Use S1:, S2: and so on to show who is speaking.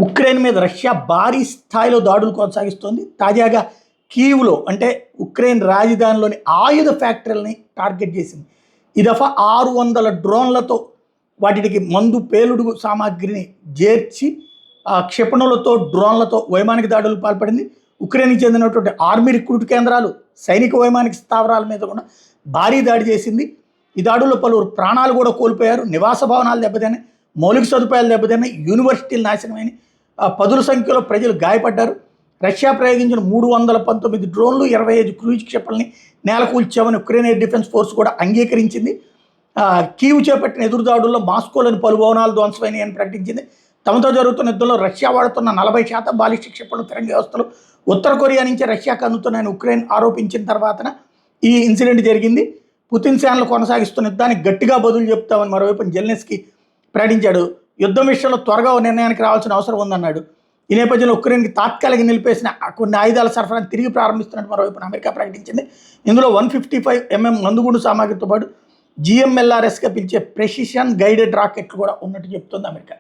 S1: Ukraine మీద Russia భారీ స్థాయిలో దాడులు కొనసాగిస్తోంది. తాజాగా కీవ్లో అంటే ఉక్రెయిన్ రాజధానిలోని ఆయుధ ఫ్యాక్టరీలని టార్గెట్ చేసింది. ఈ దఫా 600 డ్రోన్లతో వాటికి మందు పేలుడు సామాగ్రిని చేర్చి క్షిపణులతో డ్రోన్లతో వైమానిక దాడులకు పాల్పడింది. ఉక్రెయిన్కి చెందినటువంటి ఆర్మీ రిక్రూట్ కేంద్రాలు, సైనిక వైమానిక స్థావరాల మీద కూడా భారీ దాడి చేసింది. ఈ దాడుల్లో పలువురు ప్రాణాలు కూడా కోల్పోయారు. నివాస భవనాలు దెబ్బతిన్నాయి, మౌలిక సదుపాయాలు దెబ్బతిన్నాయి, యూనివర్సిటీలు నాశనమైనవి, పదుల సంఖ్యలో ప్రజలు గాయపడ్డారు. రష్యా ప్రయోగించిన 319 డ్రోన్లు, 25 క్రూయిజ్ క్షిపణుల్ని నేలకూల్చామని ఉక్రెయిన్ ఎయిర్ డిఫెన్స్ ఫోర్స్ కూడా అంగీకరించింది. కీవ్ చేపట్టిన ఎదురుదాడుల్లో మాస్కోలోని పలు భవనాలు ధ్వంసమైనాయని ప్రకటించింది. తమతో జరుగుతున్న యుద్ధంలో రష్యా వాడుతున్న 40% బాలిస్టిక్ క్షిపణులు తరంగ వ్యవస్థలు ఉత్తర కొరియా నుంచి రష్యాకు అందుతున్నాయని ఉక్రెయిన్ ఆరోపించిన తర్వాతన ఈ ఇన్సిడెంట్ జరిగింది. పుతిన్ సేనలు కొనసాగిస్తున్న యుద్ధానికి గట్టిగా బదులు చెప్తామని మరోవైపు జెలెన్స్కీ ప్రకటించాడు. యుద్ధం విషయంలో త్వరగా నిర్ణయానికి రావాల్సిన అవసరం ఉందన్నాడు. ఈ నేపథ్యంలో ఉక్రెయిన్కి తాత్కాలిక నిలిపేసిన కొన్ని ఆయుధాల సరఫరాను తిరిగి ప్రారంభిస్తున్నట్టు మరోవైపు అమెరికా ప్రకటించింది. ఇందులో 155mm మందుగుండు సామాగ్రితో పాటు GMLRSగా పిలిచే ప్రెసిషన్ గైడెడ్ రాకెట్లు కూడా ఉన్నట్టు చెప్తోంది అమెరికా.